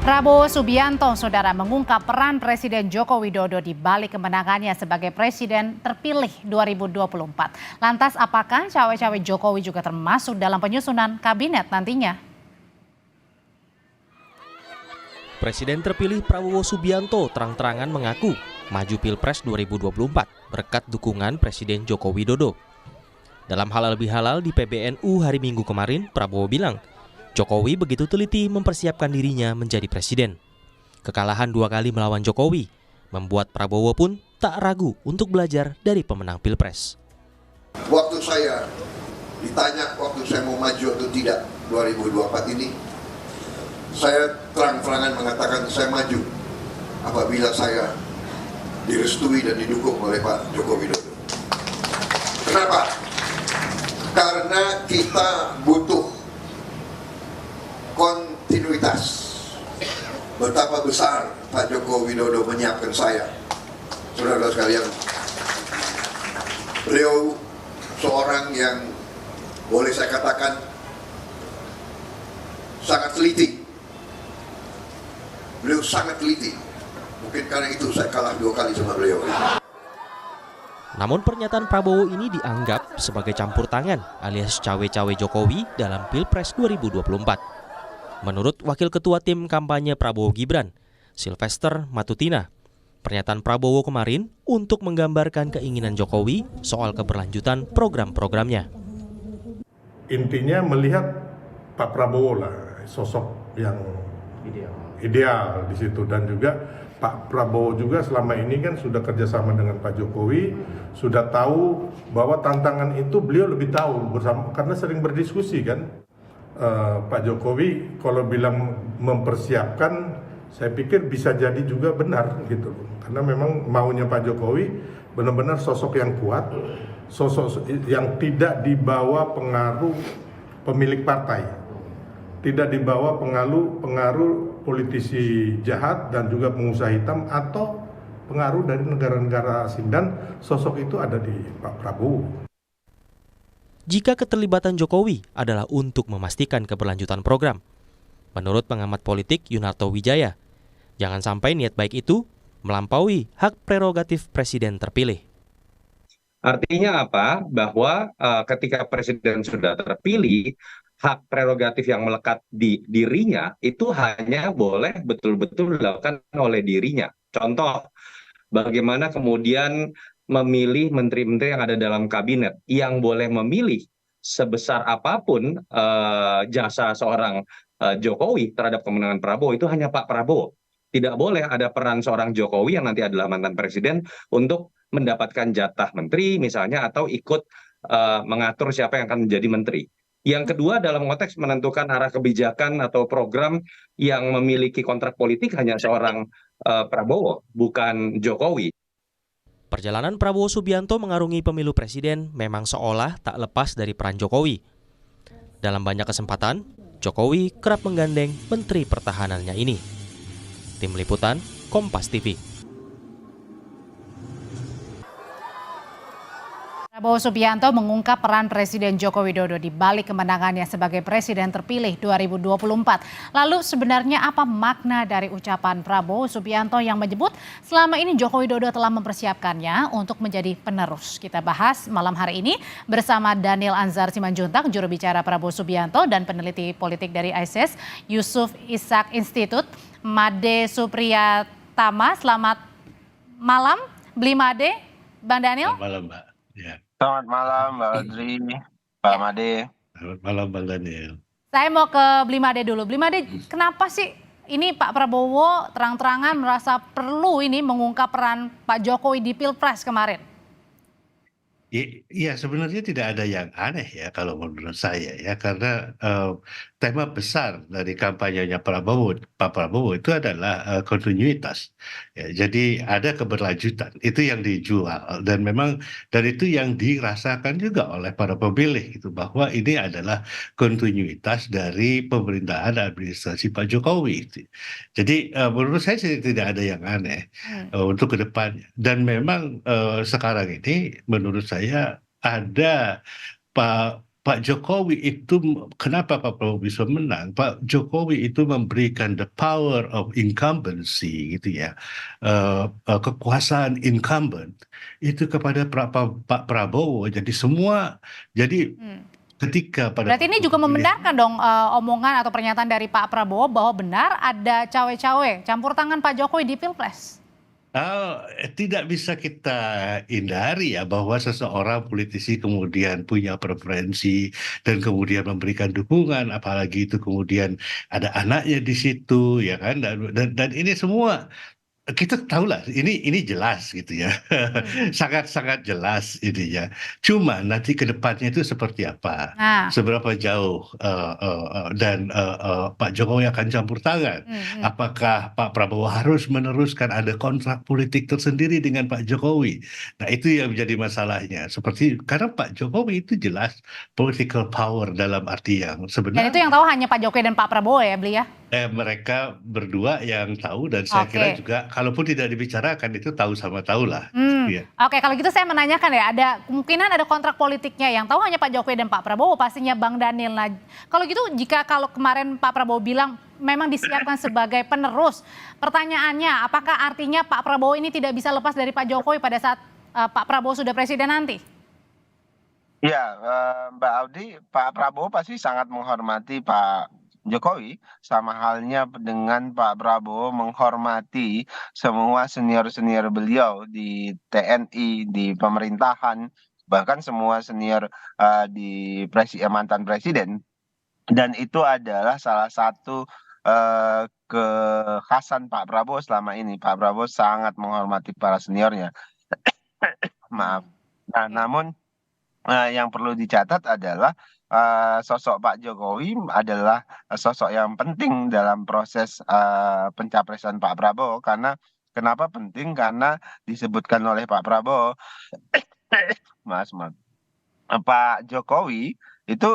Prabowo Subianto, saudara, mengungkap peran Presiden Joko Widodo di balik kemenangannya sebagai Presiden terpilih 2024. Lantas apakah cawe-cawe Jokowi juga termasuk dalam penyusunan kabinet nantinya? Presiden terpilih Prabowo Subianto terang-terangan mengaku maju Pilpres 2024 berkat dukungan Presiden Joko Widodo. Dalam halal bihalal di PBNU hari Minggu kemarin, Prabowo bilang Jokowi begitu teliti mempersiapkan dirinya menjadi presiden. Kekalahan 2 kali melawan Jokowi membuat Prabowo pun tak ragu untuk belajar dari pemenang Pilpres. Waktu saya ditanya waktu saya mau maju atau tidak 2024 ini, saya terang-terangan mengatakan saya maju apabila saya direstui dan didukung oleh Pak Joko Widodo. Kenapa? Karena kita butuh kontinuitas. Betapa besar Pak Joko Widodo menyiapkan saya. Saudara-saudara sekalian, beliau seorang yang boleh saya katakan sangat teliti. Beliau sangat teliti. Mungkin karena itu saya kalah 2 kali sama beliau. Namun pernyataan Prabowo ini dianggap sebagai campur tangan alias cawe-cawe Jokowi dalam Pilpres 2024. Menurut Wakil Ketua Tim Kampanye Prabowo Gibran, Sylvester Matutina, pernyataan Prabowo kemarin untuk menggambarkan keinginan Jokowi soal keberlanjutan program-programnya. Intinya melihat Pak Prabowo lah sosok yang ideal di situ, dan juga Pak Prabowo juga selama ini kan sudah kerjasama dengan Pak Jokowi, sudah tahu bahwa tantangan itu beliau lebih tahu bersama karena sering berdiskusi kan. Pak Jokowi kalau bilang mempersiapkan, saya pikir bisa jadi juga benar gitu, karena memang maunya Pak Jokowi benar-benar sosok yang kuat, sosok yang tidak dibawa pengaruh pemilik partai, tidak dibawa pengaruh politisi jahat dan juga pengusaha hitam atau pengaruh dari negara-negara asing, dan sosok itu ada di Pak Prabowo. Jika keterlibatan Jokowi adalah untuk memastikan keberlanjutan program, menurut pengamat politik Yunarto Wijaya, jangan sampai niat baik itu melampaui hak prerogatif presiden terpilih. Artinya apa? Bahwa ketika presiden sudah terpilih, hak prerogatif yang melekat di dirinya itu hanya boleh betul-betul dilakukan oleh dirinya. Contoh, bagaimana kemudian memilih menteri-menteri yang ada dalam kabinet. Yang boleh memilih sebesar apapun jasa seorang Jokowi terhadap kemenangan Prabowo itu hanya Pak Prabowo. Tidak boleh ada peran seorang Jokowi yang nanti adalah mantan presiden untuk mendapatkan jatah menteri misalnya, atau ikut mengatur siapa yang akan menjadi menteri. Yang kedua, dalam konteks menentukan arah kebijakan atau program yang memiliki kontrak politik hanya seorang Prabowo, bukan Jokowi. Perjalanan Prabowo Subianto mengarungi pemilu presiden memang seolah tak lepas dari peran Jokowi. Dalam banyak kesempatan, Jokowi kerap menggandeng menteri pertahanannya ini. Tim Liputan, Kompas TV. Prabowo Subianto mengungkap peran Presiden Joko Widodo di balik kemenangannya sebagai Presiden terpilih 2024. Lalu sebenarnya apa makna dari ucapan Prabowo Subianto yang menyebut selama ini Joko Widodo telah mempersiapkannya untuk menjadi penerus? Kita bahas malam hari ini bersama Daniel Anzar Simanjuntak, juru bicara Prabowo Subianto, dan peneliti politik dari ICIS, Yusuf Ishak Institute, Made Supriyatama. Selamat malam, Bli Made, Bang Daniel. Selamat malam, Mbak. Ya. Selamat malam Mbak Audrey, Pak Made. Selamat malam Bang Daniel. Saya mau ke Bli Made dulu. Bli Made, kenapa sih ini Pak Prabowo terang-terangan merasa perlu ini mengungkap peran Pak Jokowi di Pilpres kemarin? Iya, sebenarnya tidak ada yang aneh ya kalau menurut saya ya, karena tema besar dari kampanyenya Pak Prabowo itu adalah kontinuitas. Ya, jadi ada keberlanjutan, itu yang dijual, dan memang dan itu yang dirasakan juga oleh para pemilih itu, bahwa ini adalah kontinuitas dari pemerintahan administrasi Pak Jokowi. Jadi menurut saya sih tidak ada yang aneh untuk ke depannya. Dan memang sekarang ini menurut saya ada Pak Jokowi itu, kenapa Pak Prabowo bisa menang? Pak Jokowi itu memberikan the power of incumbency gitu ya, kekuasaan incumbent itu kepada Pak Prabowo. Jadi ketika pada Berarti ini juga membenarkan dong omongan atau pernyataan dari Pak Prabowo bahwa benar ada cawe-cawe campur tangan Pak Jokowi di Pilpres. Tidak bisa kita hindari ya bahwa seseorang politisi kemudian punya preferensi dan kemudian memberikan dukungan, apalagi itu kemudian ada anaknya di situ, ya kan? Dan ini semua kita tahulah ini jelas gitu ya, sangat-sangat jelas ininya. Cuma nanti ke depannya itu seperti apa, Nah, seberapa jauh dan Pak Jokowi akan campur tangan. Apakah Pak Prabowo harus meneruskan ada kontrak politik tersendiri dengan Pak Jokowi? Nah itu yang menjadi masalahnya. Seperti karena Pak Jokowi itu jelas political power dalam arti yang dan itu sebenarnya. yang tahu hanya Pak Jokowi dan Pak Prabowo ya, Beli ya? Mereka berdua yang tahu dan saya kira Oke. juga kalaupun tidak dibicarakan itu tahu sama tahu lah. Ya. Oke, kalau gitu saya menanyakan ya, ada kemungkinan ada kontrak politiknya yang tahu hanya Pak Jokowi dan Pak Prabowo, pastinya Bang Daniel. Nah, kalau gitu kalau kemarin Pak Prabowo bilang memang disiapkan sebagai penerus, pertanyaannya apakah artinya Pak Prabowo ini tidak bisa lepas dari Pak Jokowi pada saat Pak Prabowo sudah presiden nanti? Ya, Mbak Audi, Pak Prabowo pasti sangat menghormati Pak Jokowi, sama halnya dengan Pak Prabowo menghormati semua senior-senior beliau di TNI, di pemerintahan, bahkan semua senior di mantan presiden. Dan itu adalah salah satu kekhasan Pak Prabowo selama ini. Pak Prabowo sangat menghormati para seniornya. Maaf. Nah, Oke. namun yang perlu dicatat adalah sosok Pak Jokowi adalah sosok yang penting dalam proses pencapresan Pak Prabowo. Karena kenapa penting? Karena disebutkan oleh Pak Prabowo, maaf, maaf. Pak Jokowi itu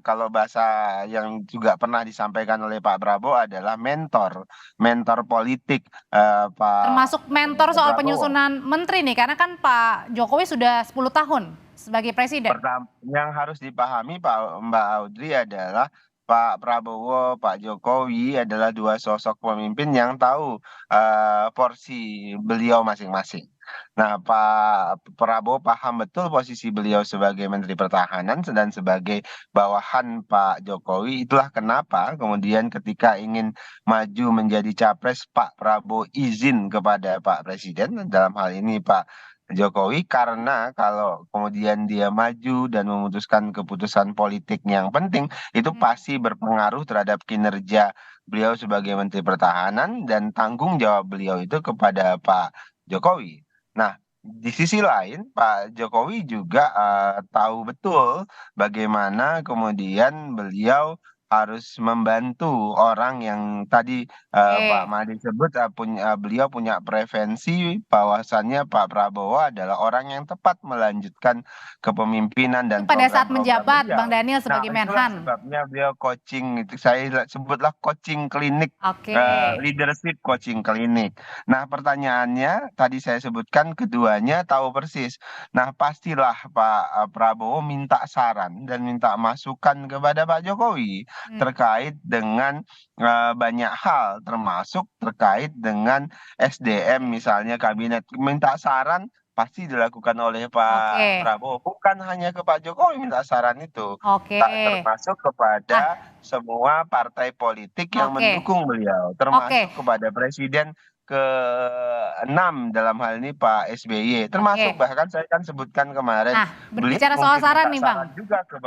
kalau bahasa yang juga pernah disampaikan oleh Pak Prabowo adalah mentor politik Termasuk mentor soal Prabowo. penyusunan menteri nih, karena kan Pak Jokowi sudah 10 tahun sebagai presiden. Pertama, yang harus dipahami Mbak Audrey adalah Pak Prabowo, Pak Jokowi adalah dua sosok pemimpin yang tahu porsi beliau masing-masing. Nah, Pak Prabowo paham betul posisi beliau sebagai Menteri Pertahanan dan sebagai bawahan Pak Jokowi. Itulah kenapa kemudian ketika ingin maju menjadi capres, Pak Prabowo izin kepada Pak Presiden, dalam hal ini Pak Jokowi, karena kalau kemudian dia maju dan memutuskan keputusan politik yang penting, itu pasti berpengaruh terhadap kinerja beliau sebagai Menteri Pertahanan dan tanggung jawab beliau itu kepada Pak Jokowi. Nah, di sisi lain, Pak Jokowi juga tahu betul bagaimana kemudian beliau harus membantu orang yang tadi Pak Made sebut beliau punya preferensi bahwasannya Pak Prabowo adalah orang yang tepat melanjutkan kepemimpinan dan Pada saat program-program menjabat beliau. Bang Daniel Nah, sebagai itulah Menhan. sebabnya beliau coaching, itu saya sebutlah coaching klinik, Oke. leadership coaching klinik. Nah, pertanyaannya tadi saya sebutkan keduanya tahu persis. Nah, pastilah Pak Prabowo minta saran dan minta masukan kepada Pak Jokowi terkait dengan banyak hal, termasuk terkait dengan SDM misalnya kabinet. Minta saran pasti dilakukan oleh Pak Oke. Prabowo, bukan hanya ke Pak Jokowi minta saran itu, Oke. termasuk kepada semua partai politik yang Oke. mendukung beliau, termasuk kepada Presiden ke-6 dalam hal ini Pak SBY, termasuk Oke. bahkan saya kan sebutkan kemarin Nah, beliau berbicara soal mungkin saran minta nih, Bang. saran juga ke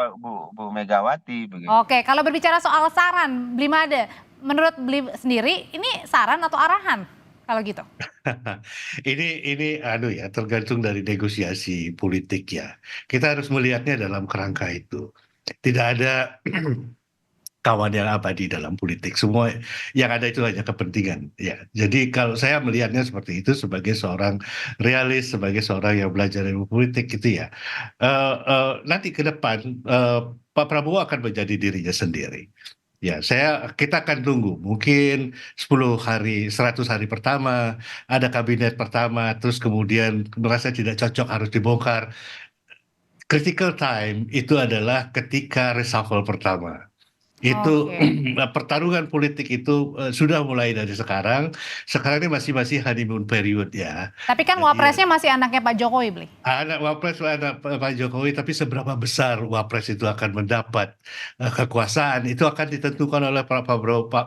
Bu Megawati begitu. Oke, kalau berbicara soal saran, Bli Made, menurut Bli sendiri ini saran atau arahan kalau gitu? Ini ya tergantung dari negosiasi politik ya. Kita harus melihatnya dalam kerangka itu. Tidak ada kawan yang abadi dalam politik. Semua yang ada itu hanya kepentingan. Ya, jadi kalau saya melihatnya seperti itu sebagai seorang realis, sebagai seorang yang belajar ilmu politik gitu ya. Nanti ke depan Pak Prabowo akan menjadi dirinya sendiri. Ya, kita akan tunggu. Mungkin 10 hari, 100 hari pertama, ada kabinet pertama, terus kemudian merasa tidak cocok harus dibongkar. critical time itu adalah ketika reshuffle pertama. Itu Oke. pertarungan politik itu sudah mulai dari sekarang. Sekarang ini masih honeymoon period ya. Tapi kan Jadi wapresnya masih anaknya Pak Jokowi, Bli. anak Wapres anak Pak Jokowi, tapi seberapa besar Wapres itu akan mendapat kekuasaan itu akan ditentukan oleh Pak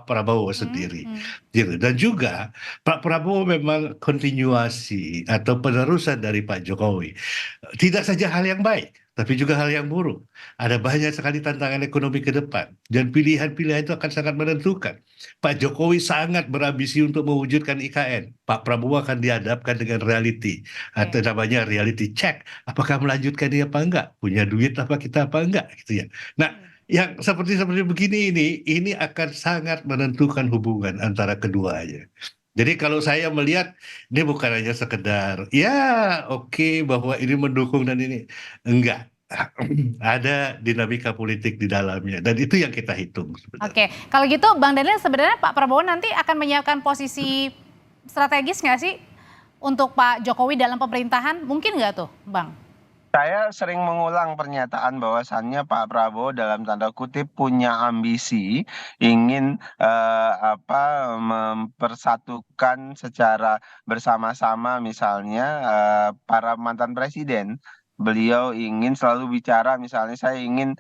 Prabowo sendiri, Hmm. gitu. Dan juga Pak Prabowo memang kontinuasi atau penerusan dari Pak Jokowi. Tidak saja hal yang baik, tapi juga hal yang buruk. Ada banyak sekali tantangan ekonomi ke depan, dan pilihan-pilihan itu akan sangat menentukan. Pak Jokowi sangat berambisi untuk mewujudkan IKN. Pak Prabowo akan dihadapkan dengan reality, atau Oke. namanya reality check. Apakah melanjutkan dia apa enggak? Punya duit apa kita apa enggak? Gitu ya. Nah, yang seperti begini ini akan sangat menentukan hubungan antara keduanya. Jadi kalau saya melihat ini bukan hanya sekedar ya oke bahwa ini mendukung dan ini enggak. Ada dinamika politik di dalamnya dan itu yang kita hitung sebenarnya. Oke, kalau gitu Bang Daniel sebenarnya Pak Prabowo nanti akan menyiapkan posisi strategis nggak sih untuk Pak Jokowi dalam pemerintahan? Mungkin nggak tuh, Bang? Saya sering mengulang pernyataan bahwasannya Pak Prabowo dalam tanda kutip punya ambisi ingin mempersatukan secara bersama-sama misalnya para mantan presiden. Beliau ingin selalu bicara misalnya saya ingin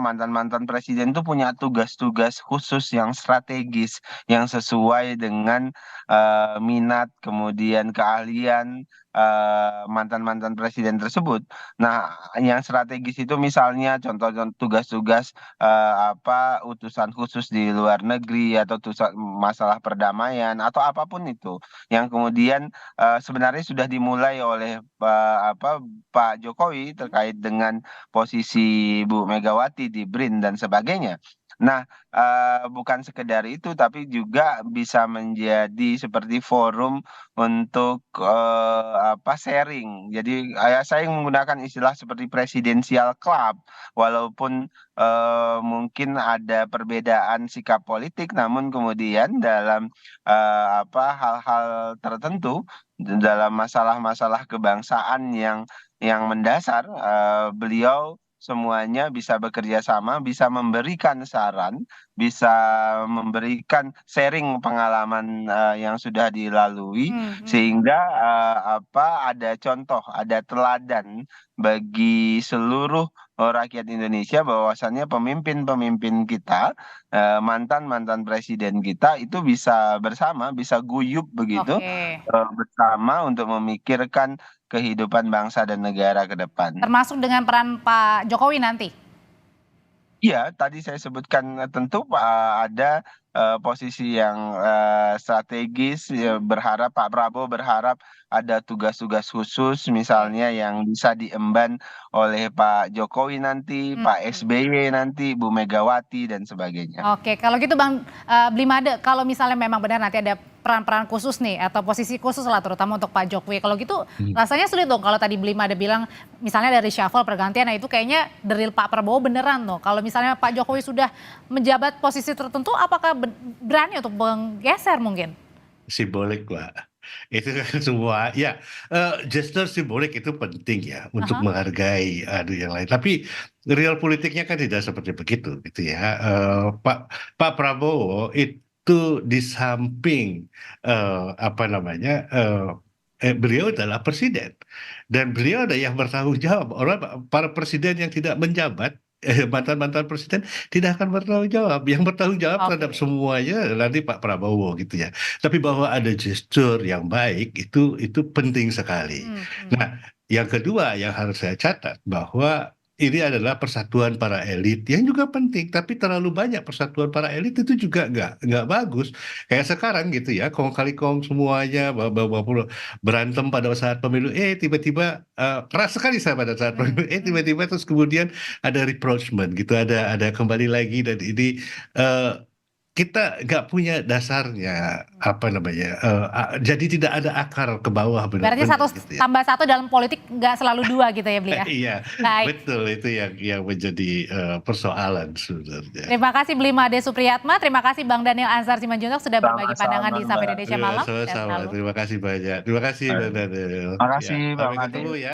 mantan-mantan presiden itu punya tugas-tugas khusus yang strategis yang sesuai dengan minat kemudian keahlian mantan-mantan presiden tersebut. Nah, yang strategis itu misalnya contoh tugas-tugas utusan khusus di luar negeri atau masalah perdamaian atau apapun itu yang kemudian sebenarnya sudah dimulai oleh Pak Jokowi terkait dengan posisi Bu Megawati di BRIN dan sebagainya. Nah, bukan sekedar itu, tapi juga bisa menjadi seperti forum untuk sharing. Jadi saya menggunakan istilah seperti presidensial club, walaupun mungkin ada perbedaan sikap politik, namun kemudian dalam hal-hal tertentu dalam masalah-masalah kebangsaan yang mendasar, beliau semuanya bisa bekerja sama, bisa memberikan saran, bisa memberikan sharing pengalaman yang sudah dilalui, sehingga ada contoh, ada teladan bagi seluruh rakyat Indonesia bahwasannya pemimpin-pemimpin kita, mantan-mantan presiden kita itu bisa bersama, bisa guyup begitu Oke. bersama untuk memikirkan kehidupan bangsa dan negara ke depan. Termasuk dengan peran Pak Jokowi nanti? Iya, tadi saya sebutkan tentu ada posisi yang strategis, ya, Pak Prabowo berharap ada tugas-tugas khusus misalnya yang bisa diemban oleh Pak Jokowi nanti, Pak SBY nanti, Bu Megawati dan sebagainya. Oke, kalau gitu Bang Blimade, kalau misalnya memang benar nanti ada peran-peran khusus nih atau posisi khusus lah terutama untuk Pak Jokowi. Kalau gitu rasanya sulit dong kalau tadi Blimade bilang misalnya dari reshuffle pergantian, nah itu kayaknya dari Pak Prabowo beneran tuh. Kalau misalnya Pak Jokowi sudah menjabat posisi tertentu, apakah berani untuk menggeser mungkin? Simbolik Pak. Itu kan semua ya gesture simbolik itu penting ya untuk menghargai yang lain. Tapi real politiknya kan tidak seperti begitu gitu ya. Pak Prabowo itu di samping beliau adalah presiden dan beliau ada yang bertanggung jawab. Para presiden yang tidak menjabat mantan-mantan presiden tidak akan bertanggung jawab. Yang bertanggung jawab terhadap Oke. semuanya nanti Pak Prabowo gitu ya. Tapi bahwa ada gestur yang baik itu penting sekali. Nah, yang kedua yang harus saya catat bahwa ini adalah persatuan para elit yang juga penting, tapi terlalu banyak persatuan para elit itu juga nggak bagus. Kayak sekarang gitu ya, kong kali kong semuanya berantem pada saat pemilu, tiba-tiba keras sekali saya pada saat pemilu, tiba-tiba terus kemudian ada reproachment gitu, ada kembali lagi dan ini kita nggak punya dasarnya jadi tidak ada akar ke bawah Berarti benar-benar satu gitu ya. tambah satu dalam politik nggak selalu dua gitu ya Bli ya? Iya, Baik. betul itu yang menjadi persoalan sebenarnya. Terima kasih Blimade Supriyatma, terima kasih Bang Daniel Ansar Simanjuntak sudah berbagi pandangan di Sama-sama, Sapa Mbak. Indonesia Iya, Malam. Sehat sama-sama. selalu. Terima kasih banyak. Terima kasih Bang Daniel. Terima kasih, Ya, Bang sampai ketemu Adil. ya.